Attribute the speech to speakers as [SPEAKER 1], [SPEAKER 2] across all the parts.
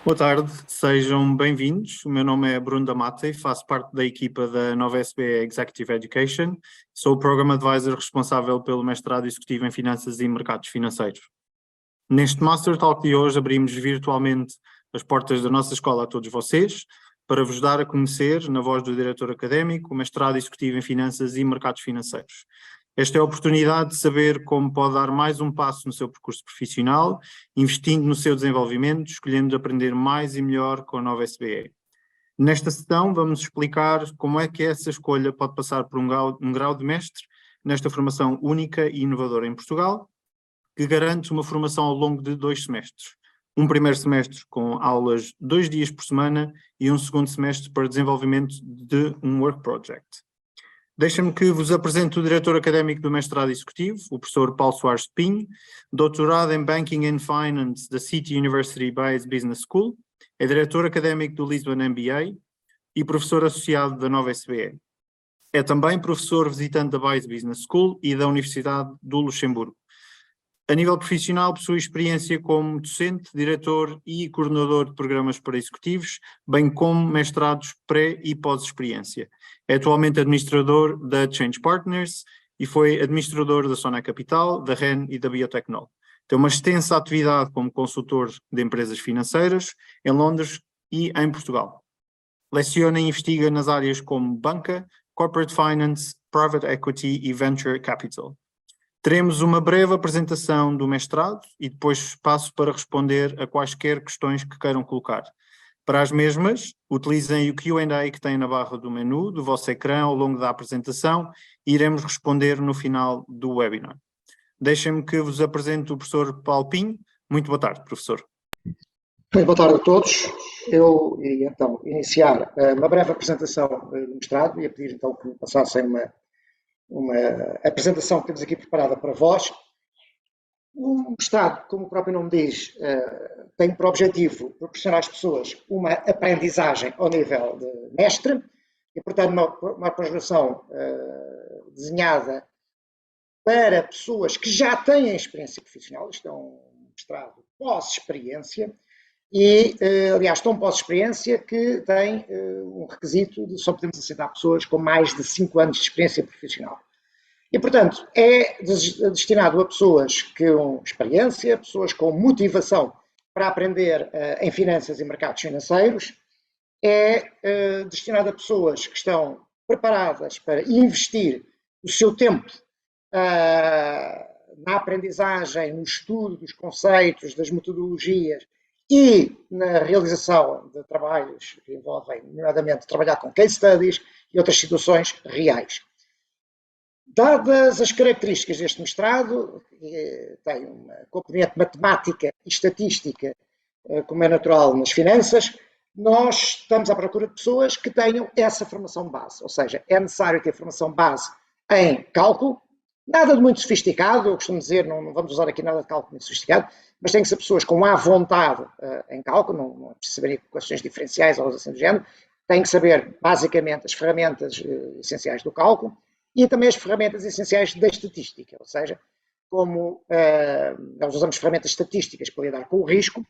[SPEAKER 1] Boa tarde, sejam bem-vindos. O meu nome é Bruno da Mata e faço parte da equipa da Nova SBE Executive Education. Sou o Program Advisor responsável pelo mestrado executivo em Finanças e Mercados Financeiros. Neste Master Talk de hoje abrimos virtualmente as portas da nossa escola a todos vocês para vos dar a conhecer, na voz do diretor académico, o mestrado executivo em Finanças e Mercados Financeiros. Esta é a oportunidade de saber como pode dar mais um passo no seu percurso profissional, investindo no seu desenvolvimento, escolhendo aprender mais e melhor com a Nova SBE. Nesta sessão vamos explicar como é que essa escolha pode passar por um grau de mestre nesta formação única e inovadora em Portugal, que garante uma formação ao longo de 2 semestres. Um primeiro semestre com aulas 2 dias por semana e um segundo semestre para desenvolvimento de um work project. Deixa-me que vos apresente o diretor académico do mestrado executivo, o professor Paulo Soares de Pinho, doutorado em Banking and Finance da City University Bayes Business School, é diretor académico do Lisbon MBA e professor associado da Nova SBE. É também professor visitante da Bayes Business School e da Universidade do Luxemburgo. A nível profissional, possui experiência como docente, diretor e coordenador de programas para executivos, bem como mestrados pré- e pós-experiência. É atualmente administrador da Change Partners e foi administrador da Sona Capital, da REN e da Biotecnol. Tem uma extensa atividade como consultor de empresas financeiras em Londres e em Portugal. Leciona e investiga nas áreas como banca, corporate finance, private equity e venture capital. Teremos uma breve apresentação do mestrado e depois passo para responder a quaisquer questões que queiram colocar. Para as mesmas, utilizem o Q&A que tem na barra do menu do vosso ecrã ao longo da apresentação e iremos responder no final do webinar. Deixem-me que vos apresente o professor Paulo Pinho. Muito boa tarde, professor.
[SPEAKER 2] Muito boa tarde a todos. Eu iria então iniciar uma breve apresentação do mestrado e a pedir então que me passassem uma apresentação que temos aqui preparada para vós. O mestrado, como o próprio nome diz, tem por objetivo proporcionar às pessoas uma aprendizagem ao nível de mestre e, portanto, uma pós-graduação desenhada para pessoas que já têm experiência profissional. Isto é um mestrado pós-experiência e, aliás, tão pós-experiência que tem um requisito de só podemos aceitar pessoas com mais de 5 anos de experiência profissional. E, portanto, é destinado a pessoas com experiência, pessoas com motivação para aprender em finanças e mercados financeiros, é destinado a pessoas que estão preparadas para investir o seu tempo na aprendizagem, no estudo dos conceitos, das metodologias e na realização de trabalhos que envolvem, nomeadamente, trabalhar com case studies e outras situações reais. Dadas as características deste mestrado, que tem uma componente matemática e estatística, como é natural nas finanças, nós estamos à procura de pessoas que tenham essa formação base, ou seja, é necessário ter formação base em cálculo, nada de muito sofisticado, eu costumo dizer, não vamos usar aqui nada de cálculo muito sofisticado, mas tem que ser pessoas com à vontade em cálculo, não é preciso saber equações diferenciais ou assim do género, tem que saber basicamente as ferramentas essenciais do cálculo, e também as ferramentas essenciais da estatística, ou seja, como nós usamos ferramentas estatísticas para lidar com o risco,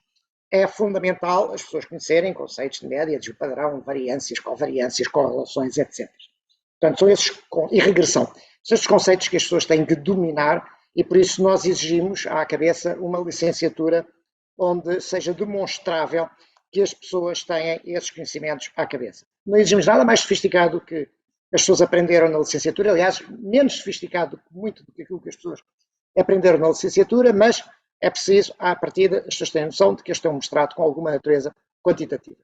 [SPEAKER 2] é fundamental as pessoas conhecerem conceitos de média, de padrão, variâncias, covariâncias, correlações, etc. Portanto, são esses, e regressão. São esses conceitos que as pessoas têm que dominar e por isso nós exigimos à cabeça uma licenciatura onde seja demonstrável que as pessoas têm esses conhecimentos à cabeça. Não exigimos nada mais sofisticado do que as pessoas aprenderam na licenciatura, aliás, menos sofisticado muito do que aquilo que as pessoas aprenderam na licenciatura, mas é preciso, à partida, as pessoas têm noção de que este é um mestrado com alguma natureza quantitativa.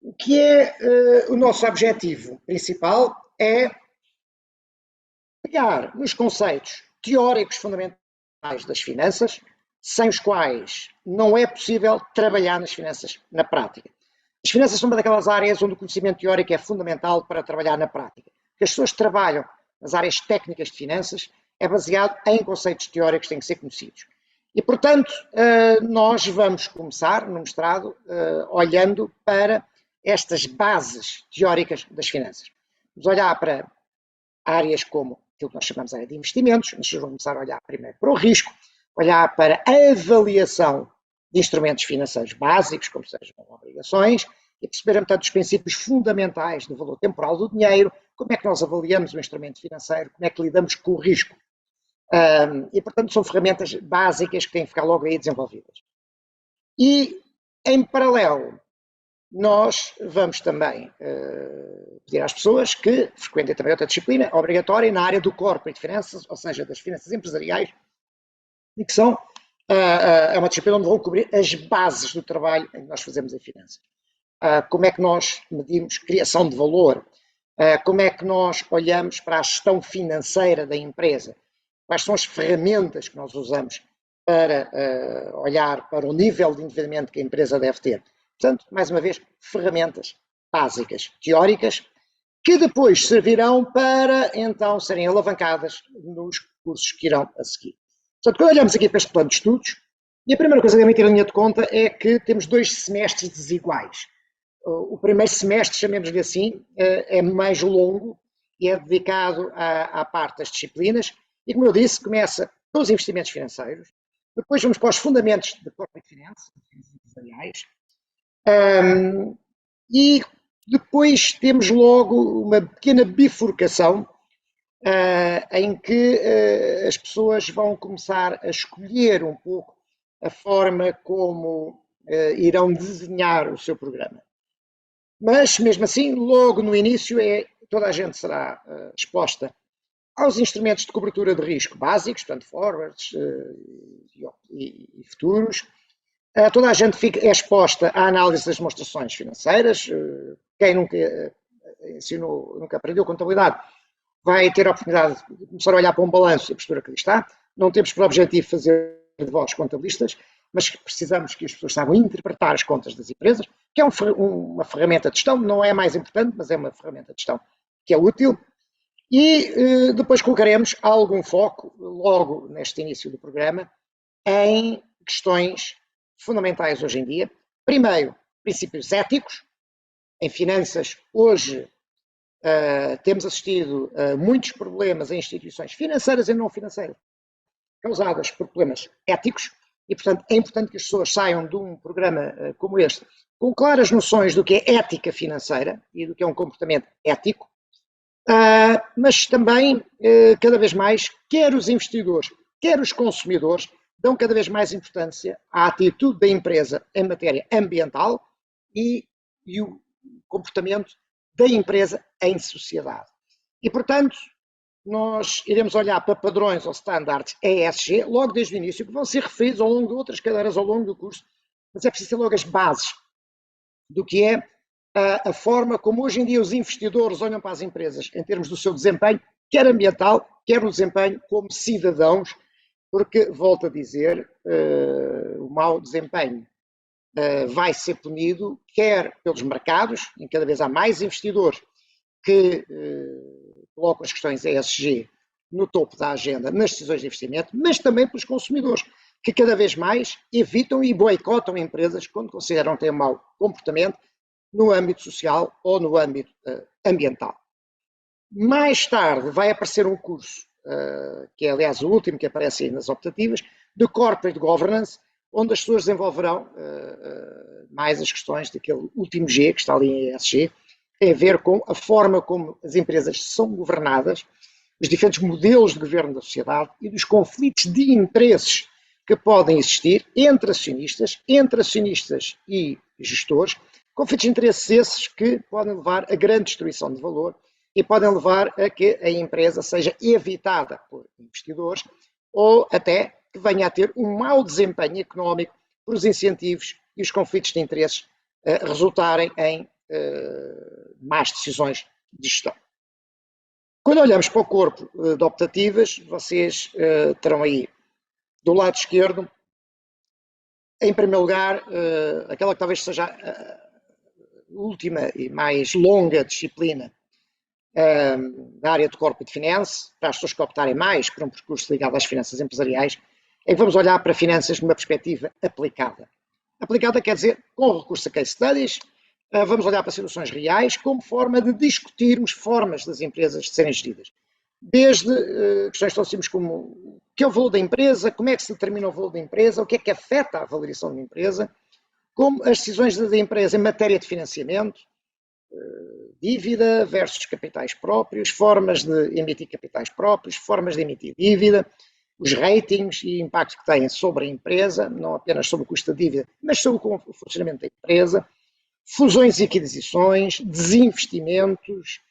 [SPEAKER 2] O que é o nosso objetivo principal é pegar nos conceitos teóricos fundamentais das finanças, sem os quais não é possível trabalhar nas finanças na prática. As finanças são uma daquelas áreas onde o conhecimento teórico é fundamental para trabalhar na prática. Porque as pessoas que trabalham nas áreas técnicas de finanças é baseado em conceitos teóricos que têm que ser conhecidos. E, portanto, nós vamos começar no mestrado olhando para estas bases teóricas das finanças. Vamos olhar para áreas como aquilo que nós chamamos de área de investimentos, nós vamos começar a olhar primeiro para o risco, olhar para a avaliação de instrumentos financeiros básicos, como sejam obrigações, e perceberem, portanto, os princípios fundamentais do valor temporal do dinheiro, como é que nós avaliamos o instrumento financeiro, como é que lidamos com o risco. E, portanto, são ferramentas básicas que têm que ficar logo aí desenvolvidas. E, em paralelo, nós vamos também pedir às pessoas que frequentem também outra disciplina obrigatória na área do corporate finances, ou seja, das finanças empresariais, e que são é uma disciplina onde vão cobrir as bases do trabalho que nós fazemos em finanças. Como é que nós medimos criação de valor, como é que nós olhamos para a gestão financeira da empresa, quais são as ferramentas que nós usamos para olhar para o nível de endividamento que a empresa deve ter. Portanto, mais uma vez, ferramentas básicas, teóricas, que depois servirão para, então, serem alavancadas nos cursos que irão a seguir. Portanto, quando olhamos aqui para este plano de estudos, e a primeira coisa que devem ter em linha de conta é que temos 2 semestres desiguais. O primeiro semestre, chamemos-lhe assim, é mais longo e é dedicado à parte das disciplinas, e como eu disse, começa com os investimentos financeiros, depois vamos para os fundamentos de corporate finance, empresariais, e depois temos logo uma pequena bifurcação em que as pessoas vão começar a escolher um pouco a forma como irão desenhar o seu programa. Mas, mesmo assim, logo no início, toda a gente será exposta aos instrumentos de cobertura de risco básicos, portanto, forwards e futuros. Toda a gente é exposta à análise das demonstrações financeiras. Quem nunca ensinou, nunca aprendeu contabilidade, vai ter a oportunidade de começar a olhar para um balanço e a postura que ali está. Não temos por objetivo fazer de vós contabilistas, mas precisamos que as pessoas saibam interpretar as contas das empresas, que é uma ferramenta de gestão, não é a mais importante, mas é uma ferramenta de gestão que é útil. E depois colocaremos algum foco, logo neste início do programa, em questões fundamentais hoje em dia. Primeiro, princípios éticos. Em finanças, hoje, temos assistido a muitos problemas em instituições financeiras e não financeiras, causadas por problemas éticos, e, portanto, é importante que as pessoas saiam de um programa como este com claras noções do que é ética financeira e do que é um comportamento ético, mas também, cada vez mais, quer os investidores, quer os consumidores, dão cada vez mais importância à atitude da empresa em matéria ambiental e o comportamento da empresa em sociedade. E, portanto, nós iremos olhar para padrões ou standards ESG logo desde o início, que vão ser referidos ao longo de outras cadeiras ao longo do curso, mas é preciso ter logo as bases do que é a forma como hoje em dia os investidores olham para as empresas em termos do seu desempenho, quer ambiental, quer o desempenho como cidadãos, porque, volto a dizer, o mau desempenho vai ser punido, quer pelos mercados, em cada vez há mais investidores que colocam as questões ESG no topo da agenda nas decisões de investimento, mas também pelos consumidores, que cada vez mais evitam e boicotam empresas quando consideram ter um mau comportamento no âmbito social ou no âmbito ambiental. Mais tarde vai aparecer um curso, que é aliás o último que aparece aí nas optativas, de Corporate Governance, onde as pessoas desenvolverão mais as questões daquele último G, que está ali em ESG, tem a ver com a forma como as empresas são governadas, os diferentes modelos de governo da sociedade e dos conflitos de interesses que podem existir entre acionistas e gestores, conflitos de interesses esses que podem levar a grande destruição de valor e podem levar a que a empresa seja evitada por investidores ou até que venha a ter um mau desempenho económico por os incentivos e os conflitos de interesses resultarem em más decisões de gestão. Quando olhamos para o corpo de optativas, vocês terão aí do lado esquerdo, em primeiro lugar, aquela que talvez seja a última e mais longa disciplina da área de Corporate Finance, para as pessoas que optarem mais por um percurso ligado às finanças empresariais, é que vamos olhar para finanças numa perspectiva aplicada. Aplicada quer dizer com recurso a case studies, vamos olhar para situações reais como forma de discutirmos formas das empresas de serem geridas. desde questões tão simples como o que é o valor da empresa, como é que se determina o valor da empresa, o que é que afeta a valorização de uma empresa, como as decisões da empresa em matéria de financiamento, dívida versus capitais próprios, formas de emitir capitais próprios, formas de emitir dívida, os ratings e o impacto que têm sobre a empresa, não apenas sobre o custo da dívida, mas sobre o funcionamento da empresa, fusões e aquisições, desinvestimentos,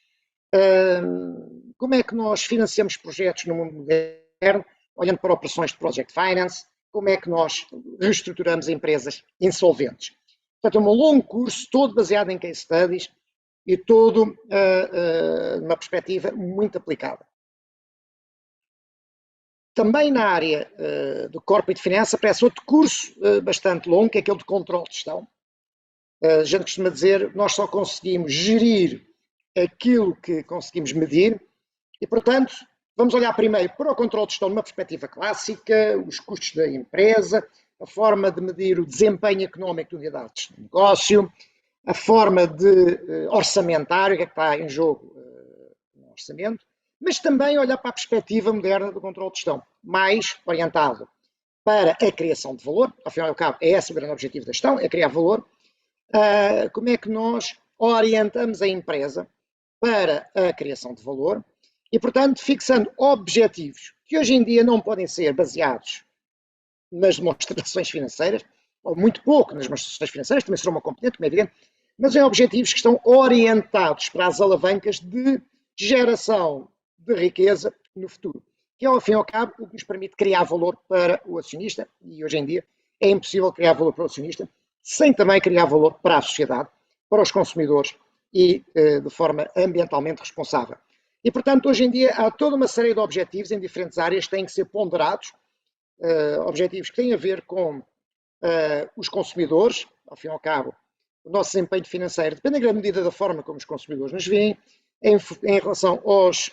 [SPEAKER 2] como é que nós financiamos projetos no mundo moderno, olhando para operações de project finance, como é que nós reestruturamos empresas insolventes. Portanto, é um longo curso, todo baseado em case studies e todo numa perspectiva muito aplicada. Também na área do Corporate Finance aparece outro curso bastante longo, que é aquele de controle de gestão. A gente costuma dizer, nós só conseguimos gerir aquilo que conseguimos medir e, portanto, vamos olhar primeiro para o controle de gestão numa perspectiva clássica, os custos da empresa, a forma de medir o desempenho económico de unidades de negócio, a forma de orçamentário, o que é que está em jogo no orçamento, mas também olhar para a perspectiva moderna do controle de gestão, mais orientado para a criação de valor, ao fim e ao cabo é esse o grande objetivo da gestão, é criar valor. Como é que nós orientamos a empresa para a criação de valor e, portanto, fixando objetivos que hoje em dia não podem ser baseados nas demonstrações financeiras, ou muito pouco nas demonstrações financeiras, também será uma componente, como é evidente, mas em objetivos que estão orientados para as alavancas de geração de riqueza no futuro, que é, ao fim e ao cabo, o que nos permite criar valor para o acionista, e hoje em dia é impossível criar valor para o acionista sem também criar valor para a sociedade, para os consumidores e de forma ambientalmente responsável. E, portanto, hoje em dia há toda uma série de objetivos em diferentes áreas que têm que ser ponderados, objetivos que têm a ver com os consumidores, ao fim e ao cabo, o nosso desempenho financeiro depende em grande medida da forma como os consumidores nos veem, em relação aos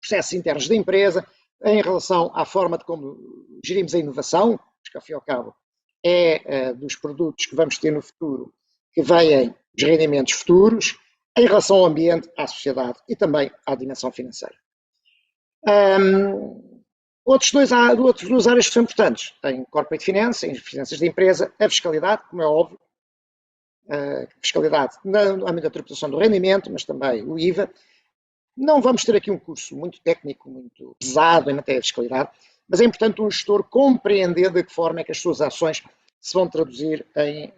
[SPEAKER 2] processos internos da empresa, em relação à forma de como gerimos a inovação, porque ao fim e ao cabo é dos produtos que vamos ter no futuro que vêm os rendimentos futuros, em relação ao ambiente, à sociedade e também à dimensão financeira. Outras duas áreas que são importantes, em Corporate Finance, em finanças de empresa, a fiscalidade, como é óbvio, a fiscalidade no âmbito da tributação do rendimento, mas também o IVA. Não vamos ter aqui um curso muito técnico, muito pesado em matéria de fiscalidade, mas é importante um gestor compreender de que forma é que as suas ações se vão traduzir em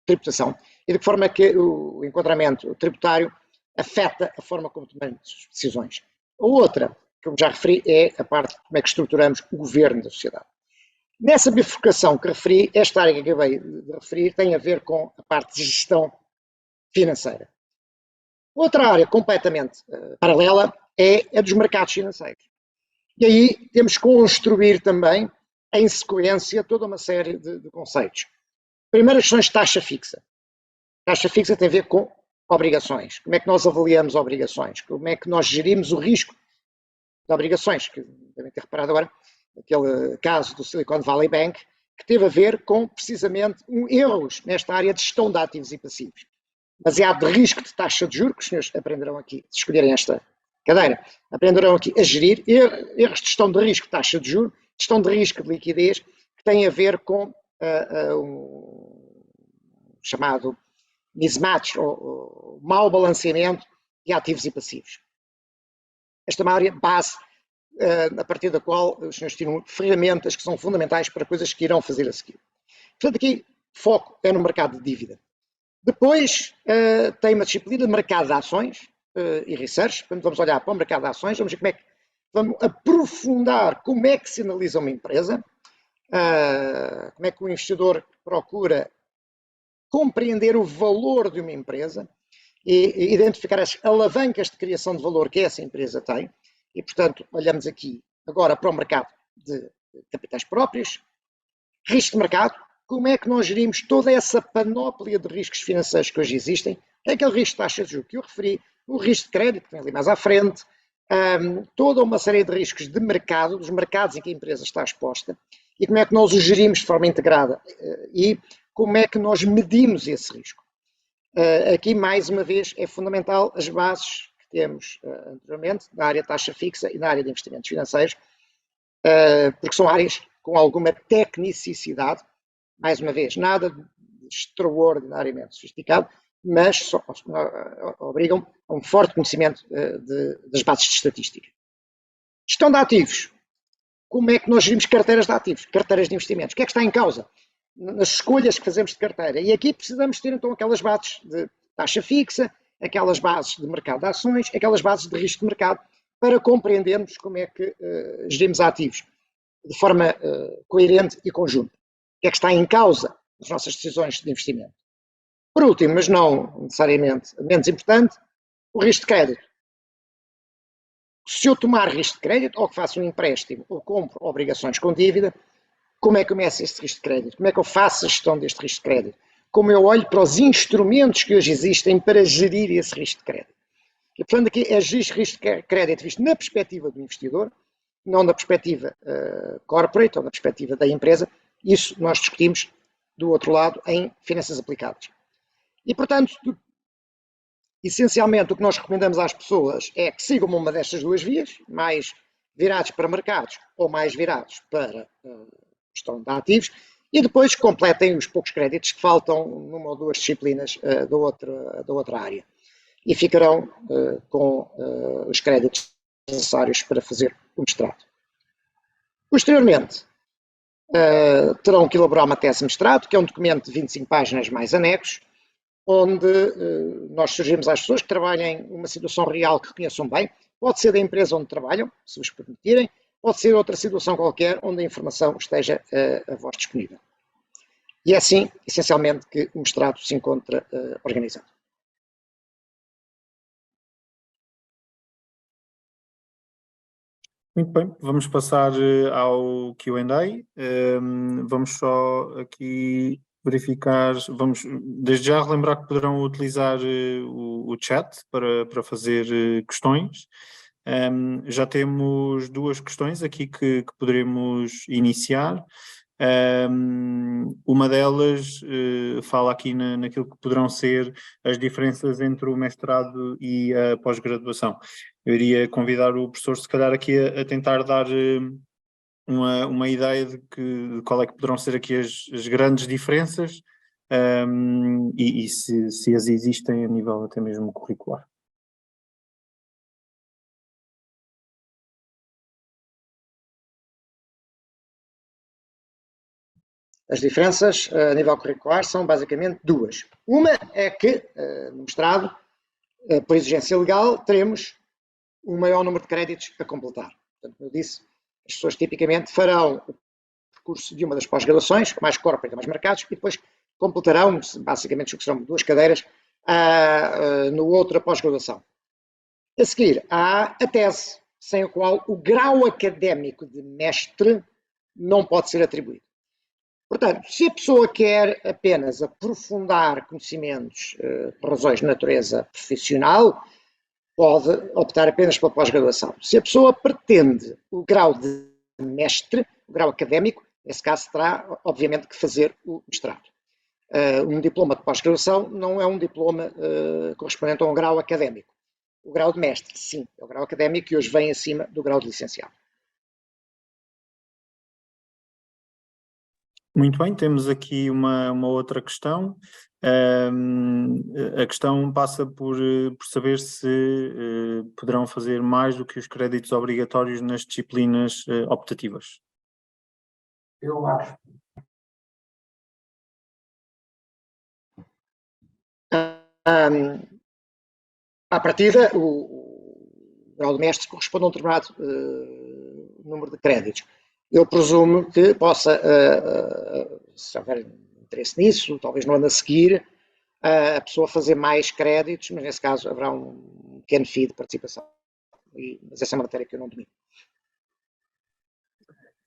[SPEAKER 2] tributação e de que forma é que o enquadramento tributário afeta a forma como tomamos decisões. A outra, como já referi, é a parte de como é que estruturamos o governo da sociedade. Nessa bifurcação que referi, esta área que acabei de referir tem a ver com a parte de gestão financeira. Outra área completamente paralela é a dos mercados financeiros. E aí temos que construir também, em sequência, toda uma série de conceitos. Primeiro, as questões de taxa fixa. Taxa fixa tem a ver com obrigações. Como é que nós avaliamos obrigações? Como é que nós gerimos o risco de obrigações? Que devem ter reparado agora, aquele caso do Silicon Valley Bank, que teve a ver com, precisamente, erros nesta área de gestão de ativos e passivos. Baseado de risco de taxa de juros, que os senhores aprenderão aqui, se escolherem esta cadeira, aprenderão aqui a gerir erros de gestão de risco de taxa de juros, gestão de risco de liquidez, que tem a ver com um chamado mismatch, ou mau balanceamento de ativos e passivos. Esta é uma área base, a partir da qual os senhores tiram ferramentas que são fundamentais para coisas que irão fazer a seguir. Portanto, aqui foco é no mercado de dívida. Depois tem uma disciplina de mercado de ações e research. Quando vamos olhar para o mercado de ações, vamos ver como é que vamos aprofundar como é que se analisa uma empresa, como é que o investidor procura compreender o valor de uma empresa e identificar as alavancas de criação de valor que essa empresa tem. E, portanto, olhamos aqui agora para o mercado de capitais próprios, risco de mercado, como é que nós gerimos toda essa panóplia de riscos financeiros que hoje existem, é aquele risco de taxa de juros que eu referi, o risco de crédito, que vem ali mais à frente, toda uma série de riscos de mercado, dos mercados em que a empresa está exposta, e como é que nós os gerimos de forma integrada, e como é que nós medimos esse risco. Aqui, mais uma vez, é fundamental as bases temos anteriormente na área de taxa fixa e na área de investimentos financeiros, porque são áreas com alguma tecnicidade, mais uma vez, nada de extraordinariamente sofisticado, mas obrigam a um forte conhecimento das bases de estatística. Gestão de ativos. Como é que nós gerimos carteiras de ativos, carteiras de investimentos? O que é que está em causa? Nas escolhas que fazemos de carteira. E aqui precisamos ter então aquelas bases de taxa fixa, aquelas bases de mercado de ações, aquelas bases de risco de mercado, para compreendermos como é que gerimos ativos de forma coerente e conjunta. O que é que está em causa nas nossas decisões de investimento? Por último, mas não necessariamente menos importante, o risco de crédito. Se eu tomar risco de crédito, ou que faço um empréstimo, ou compro obrigações com dívida, como é que começa esse risco de crédito? Como é que eu faço a gestão deste risco de crédito? Como eu olho para os instrumentos que hoje existem para gerir esse risco de crédito? E, portanto, aqui é gerir risco de crédito visto na perspectiva do investidor, não na perspectiva corporate ou na perspectiva da empresa. Isso nós discutimos do outro lado em finanças aplicadas. E, portanto, essencialmente o que nós recomendamos às pessoas é que sigam uma destas duas vias, mais virados para mercados ou mais virados para gestão de ativos, e depois completem os poucos créditos que faltam numa ou duas disciplinas da outra área. E ficarão com os créditos necessários para fazer o mestrado. Posteriormente, terão que elaborar uma tese de mestrado, que é um documento de 25 páginas mais anexos, onde nós sugerimos às pessoas que trabalhem uma situação real que reconheçam bem. Pode ser da empresa onde trabalham, se vos permitirem, pode ser outra situação qualquer onde a informação esteja a vós disponível. E é assim, essencialmente, que o mestrado se encontra organizado.
[SPEAKER 1] Muito bem, vamos passar ao Q&A. Vamos só aqui verificar, vamos desde já relembrar que poderão utilizar o chat para fazer questões. Já temos duas questões aqui que poderemos iniciar. Uma delas fala aqui naquilo que poderão ser as diferenças entre o mestrado e a pós-graduação. Eu iria convidar o professor, se calhar, aqui a tentar dar uma ideia de qual é que poderão ser aqui as grandes diferenças e se as existem a nível até mesmo curricular.
[SPEAKER 2] As diferenças a nível curricular são basicamente duas. Uma é que, no mestrado, por exigência legal, teremos um maior número de créditos a completar. Portanto, como eu disse, as pessoas tipicamente farão o percurso de uma das pós-graduações, mais corporate, mais mercados, e depois completarão, basicamente, o que serão duas cadeiras, no outra pós-graduação. A seguir, há a tese, sem a qual o grau académico de mestre não pode ser atribuído. Portanto, se a pessoa quer apenas aprofundar conhecimentos por razões de natureza profissional, pode optar apenas pela pós-graduação. Se a pessoa pretende o grau de mestre, o grau académico, nesse caso terá, obviamente, que fazer o mestrado. Um diploma de pós-graduação não é um diploma correspondente a um grau académico. O grau de mestre, sim, é o grau académico que hoje vem acima do grau de licenciado.
[SPEAKER 1] Muito bem, temos aqui uma outra questão. A questão passa por saber se poderão fazer mais do que os créditos obrigatórios nas disciplinas optativas.
[SPEAKER 2] Eu acho. À partida, o grau de mestre corresponde a um determinado número de créditos. Eu presumo que possa, se houver interesse nisso, talvez no ano a seguir, a pessoa fazer mais créditos, mas nesse caso haverá um pequeno fee de participação. Mas essa é uma matéria que eu não domino.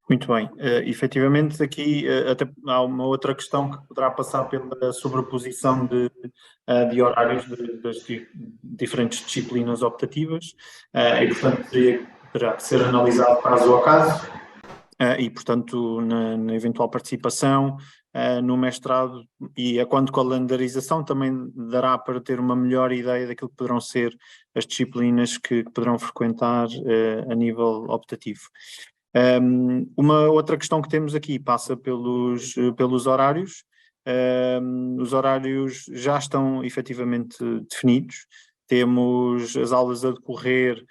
[SPEAKER 1] Muito bem. Efetivamente, aqui até há uma outra questão que poderá passar pela sobreposição de horários das diferentes disciplinas optativas e, portanto, terá que ser analisado caso a caso e, portanto, na eventual participação, no mestrado, e a quanto calendarização também dará para ter uma melhor ideia daquilo que poderão ser as disciplinas que poderão frequentar a nível optativo. Uma outra questão que temos aqui passa pelos horários. Os horários já estão efetivamente definidos. Temos as aulas a decorrer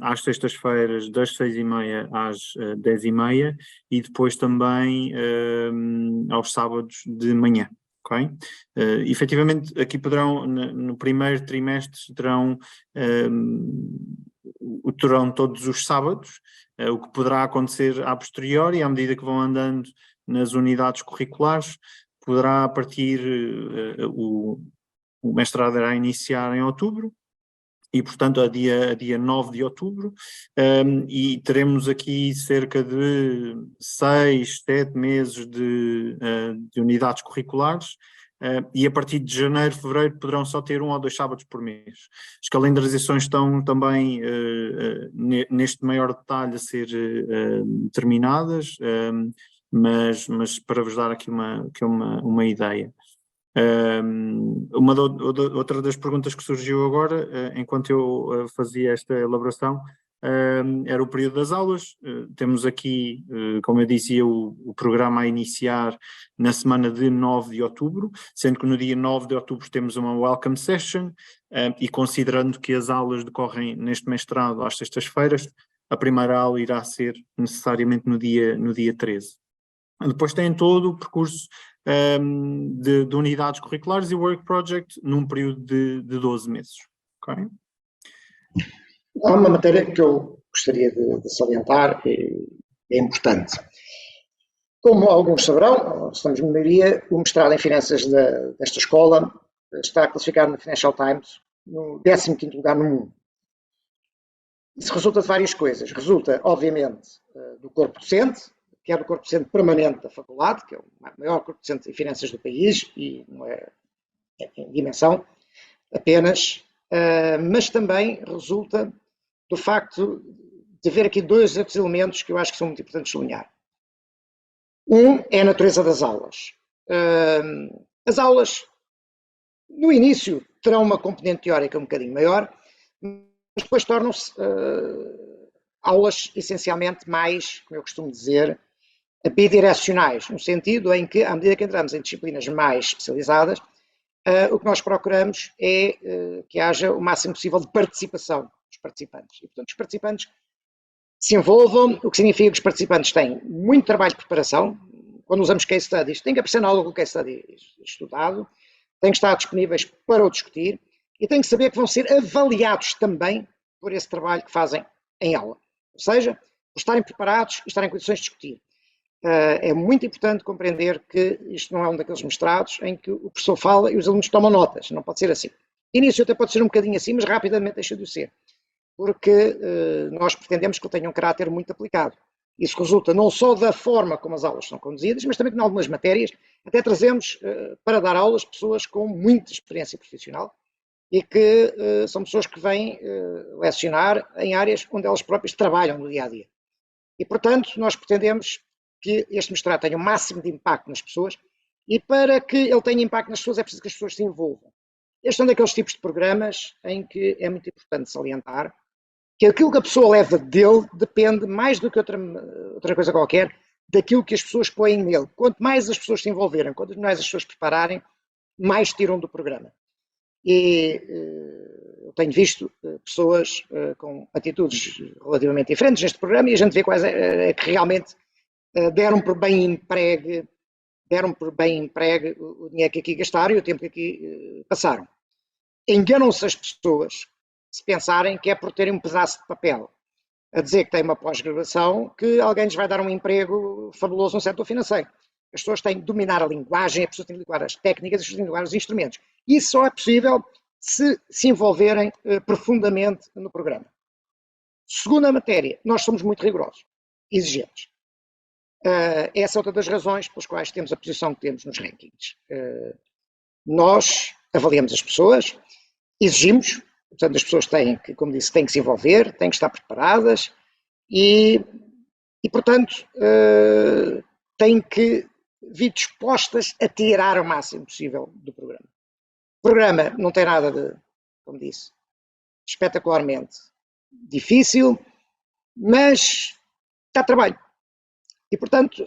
[SPEAKER 1] às sextas-feiras das 6h30 às 10h30 e depois também aos sábados de manhã. Okay? Efetivamente aqui poderão, no primeiro trimestre, terão todos os sábados, o que poderá acontecer a posteriori, à medida que vão andando nas unidades curriculares, poderá partir, o mestrado irá iniciar em outubro, e portanto a dia 9 de outubro, e teremos aqui cerca de 6, 7 meses de unidades curriculares, e a partir de janeiro, fevereiro poderão só ter 1 ou 2 sábados por mês. As calendarizações estão também neste maior detalhe a ser determinadas, mas para vos dar aqui uma ideia. Outra das perguntas que surgiu agora, enquanto eu fazia esta elaboração, era o período das aulas. Temos aqui, como eu dizia, o programa a iniciar na semana de 9 de outubro, sendo que no dia 9 de outubro temos uma welcome session, e considerando que as aulas decorrem neste mestrado às sextas-feiras, a primeira aula irá ser necessariamente no dia 13. Depois tem todo o percurso de unidades curriculares e work project num período de 12 meses. Okay?
[SPEAKER 2] Há uma matéria que eu gostaria de salientar, que é importante. Como alguns saberão, estamos na maioria, o mestrado em finanças desta escola está classificado no Financial Times no 15º lugar no mundo. Isso resulta de várias coisas. Resulta, obviamente, do corpo docente, que é do corpo docente permanente da faculdade, que é o maior corpo docente em finanças do país, e não é em dimensão apenas, mas também resulta do facto de haver aqui 2 outros elementos que eu acho que são muito importantes de sublinhar. Um é a natureza das aulas. As aulas, no início, terão uma componente teórica um bocadinho maior, mas depois tornam-se aulas essencialmente mais, como eu costumo dizer, bidirecionais, no sentido em que, à medida que entramos em disciplinas mais especializadas, o que nós procuramos é que haja o máximo possível de participação dos participantes. E, portanto, os participantes se envolvam, o que significa que os participantes têm muito trabalho de preparação. Quando usamos case studies, tem que aparecer na aula com o case study estudado, têm que estar disponíveis para o discutir e têm que saber que vão ser avaliados também por esse trabalho que fazem em aula. Ou seja, por estarem preparados e estarem em condições de discutir. É muito importante compreender que isto não é um daqueles mestrados em que o professor fala e os alunos tomam notas. Não pode ser assim. Início até pode ser um bocadinho assim, mas rapidamente deixa de ser. Porque nós pretendemos que ele tenha um caráter muito aplicado. Isso resulta não só da forma como as aulas são conduzidas, mas também que em algumas matérias até trazemos para dar aulas pessoas com muita experiência profissional e que são pessoas que vêm lecionar em áreas onde elas próprias trabalham no dia-a-dia. E, portanto, nós pretendemos que este mestrado tenha o máximo de impacto nas pessoas, e para que ele tenha impacto nas pessoas é preciso que as pessoas se envolvam. Este é um daqueles tipos de programas em que é muito importante salientar que aquilo que a pessoa leva dele depende mais do que outra coisa qualquer daquilo que as pessoas põem nele. Quanto mais as pessoas se envolverem, quanto mais as pessoas prepararem, mais tiram do programa. E eu tenho visto pessoas com atitudes relativamente diferentes neste programa, e a gente vê quais é que realmente deram por bem empregue o dinheiro que aqui gastaram e o tempo que aqui passaram. Enganam-se as pessoas se pensarem que é por terem um pedaço de papel a dizer que têm uma pós-graduação que alguém lhes vai dar um emprego fabuloso no setor financeiro. As pessoas têm de dominar a linguagem, as pessoas têm de dominar as técnicas, as pessoas têm de dominar os instrumentos. Isso só é possível se envolverem profundamente no programa. Segunda matéria, nós somos muito rigorosos, exigentes. Essa é outra das razões pelas quais temos a posição que temos nos rankings. Nós avaliamos as pessoas, exigimos, portanto as pessoas têm que, como disse, têm que se envolver, têm que estar preparadas e portanto, têm que vir dispostas a tirar o máximo possível do programa. O programa não tem nada de, como disse, espetacularmente difícil, mas dá trabalho. E, portanto,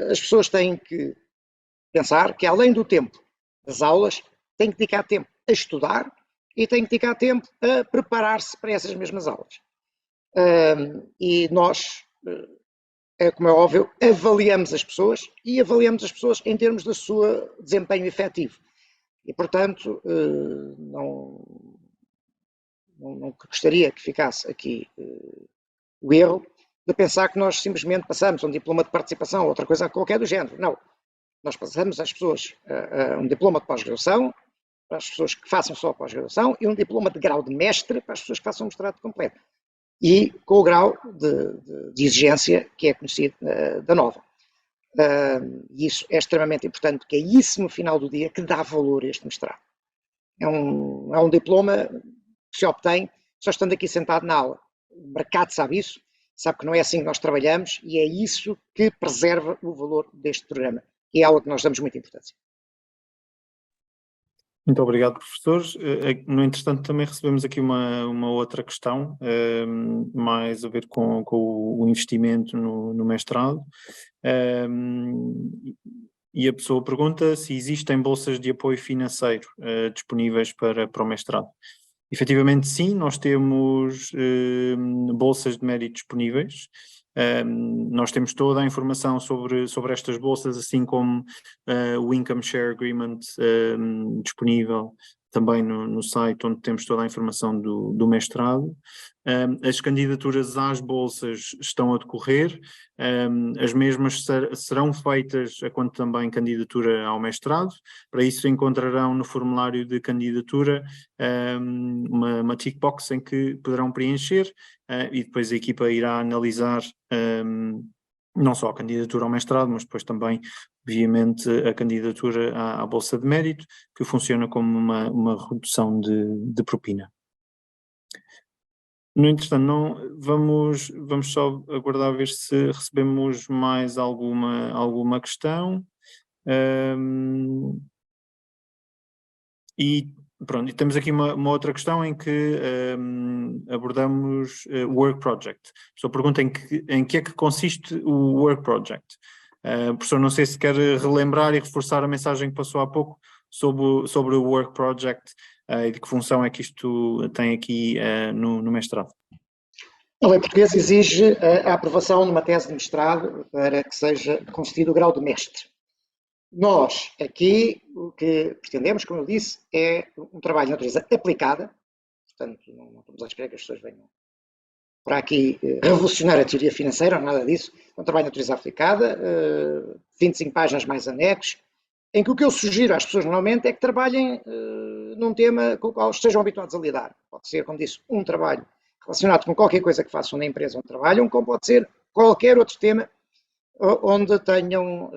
[SPEAKER 2] as pessoas têm que pensar que, além do tempo das aulas, têm que dedicar tempo a estudar e têm que dedicar tempo a preparar-se para essas mesmas aulas. E nós, como é óbvio, avaliamos as pessoas e avaliamos as pessoas em termos do seu desempenho efetivo. E, portanto, não gostaria que ficasse aqui o erro de pensar que nós simplesmente passamos um diploma de participação ou outra coisa qualquer do género. Não. Nós passamos às pessoas um diploma de pós-graduação, para as pessoas que façam só pós-graduação, e um diploma de grau de mestre para as pessoas que façam um mestrado completo. E com o grau de exigência que é conhecido da nova. E isso é extremamente importante, porque é isso no final do dia que dá valor a este mestrado. É um diploma que se obtém só estando aqui sentado na aula. O mercado sabe isso, sabe que não é assim que nós trabalhamos e é isso que preserva o valor deste programa. E é algo que nós damos muita importância.
[SPEAKER 1] Muito obrigado, professores. No entretanto, também recebemos aqui uma outra questão, mais a ver com o investimento no mestrado. E a pessoa pergunta se existem bolsas de apoio financeiro disponíveis para o mestrado. Efetivamente, sim, nós temos bolsas de mérito disponíveis. Nós temos toda a informação sobre estas bolsas, assim como o Income Share Agreement disponível também no site, onde temos toda a informação do mestrado. As candidaturas às bolsas estão a decorrer, as mesmas serão feitas quanto também candidatura ao mestrado. Para isso encontrarão no formulário de candidatura uma tick box em que poderão preencher e depois a equipa irá analisar não só a candidatura ao mestrado, mas depois também, obviamente, a candidatura à Bolsa de Mérito, que funciona como uma redução de propina. No entretanto, vamos só aguardar a ver se recebemos mais alguma questão. E pronto, e temos aqui uma outra questão em que abordamos o Work Project. A pessoa pergunta em que é que consiste o Work Project. Professor, não sei se quer relembrar e reforçar a mensagem que passou há pouco sobre o Work Project e de que função é que isto tem aqui no mestrado.
[SPEAKER 2] A lei portuguesa exige a aprovação de uma tese de mestrado para que seja concedido o grau de mestre. Nós, aqui, o que pretendemos, como eu disse, é um trabalho de natureza aplicada, portanto, não estamos a esperar que as pessoas venham para aqui revolucionar a teoria financeira, ou nada disso, é um trabalho de natureza aplicada, 25 páginas mais anexos, em que o que eu sugiro às pessoas normalmente é que trabalhem num tema com o qual estejam habituados a lidar. Pode ser, como disse, um trabalho relacionado com qualquer coisa que façam na empresa onde trabalham, como pode ser qualquer outro tema onde tenham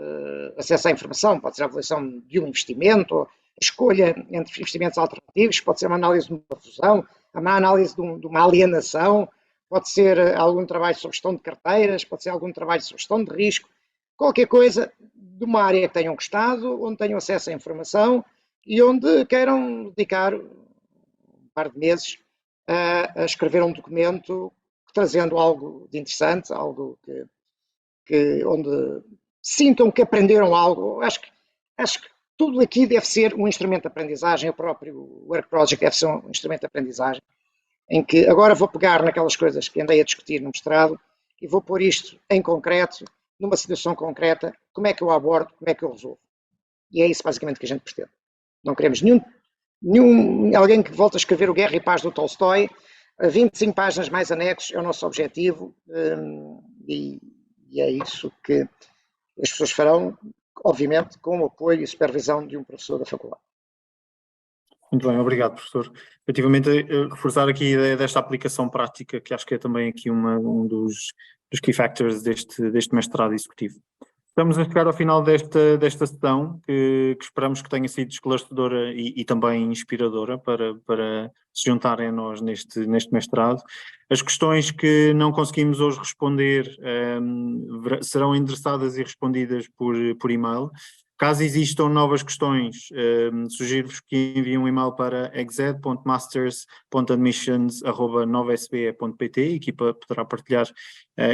[SPEAKER 2] acesso à informação. Pode ser a avaliação de um investimento, a escolha entre investimentos alternativos, pode ser uma análise de uma fusão, uma análise de uma alienação, pode ser algum trabalho sobre gestão de carteiras, pode ser algum trabalho sobre gestão de risco, qualquer coisa de uma área que tenham gostado, onde tenham acesso à informação e onde queiram dedicar um par de meses a escrever um documento trazendo algo de interessante, algo onde sintam que aprenderam algo. Acho que tudo aqui deve ser um instrumento de aprendizagem, o próprio Work Project deve ser um instrumento de aprendizagem, em que agora vou pegar naquelas coisas que andei a discutir no mestrado e vou pôr isto em concreto, numa situação concreta, como é que eu abordo, como é que eu resolvo. E é isso basicamente que a gente pretende. Não queremos nenhum alguém que volte a escrever o Guerra e Paz do Tolstói, 25 páginas mais anexos é o nosso objetivo e é isso que as pessoas farão, obviamente, com o apoio e supervisão de um professor da faculdade.
[SPEAKER 1] Muito bem, obrigado, professor. Efetivamente, reforçar aqui a ideia desta aplicação prática, que acho que é também aqui um dos key factors deste mestrado executivo. Estamos a chegar ao final desta sessão, que esperamos que tenha sido esclarecedora e também inspiradora para se juntarem a nós neste mestrado. As questões que não conseguimos hoje responder serão endereçadas e respondidas por e-mail. Caso existam novas questões, sugiro-vos que enviem um e-mail para exed.masters.admissions@novasbe.pt, a equipa poderá partilhar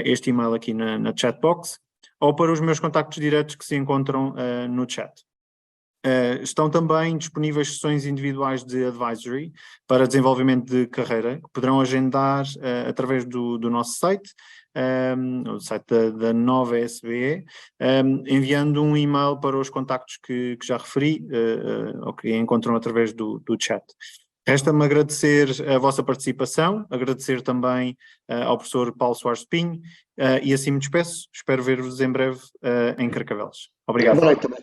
[SPEAKER 1] este e-mail aqui na chat box, ou para os meus contactos diretos que se encontram no chat. Estão também disponíveis sessões individuais de advisory para desenvolvimento de carreira, que poderão agendar através do nosso site, o site da Nova SBE, enviando um e-mail para os contactos que já referi, ou que encontram através do chat. Resta-me agradecer a vossa participação, agradecer também ao professor Paulo Soares Pinho, e assim me despeço. Espero ver-vos em breve em Carcavelos. Obrigado.
[SPEAKER 2] Boa noite também.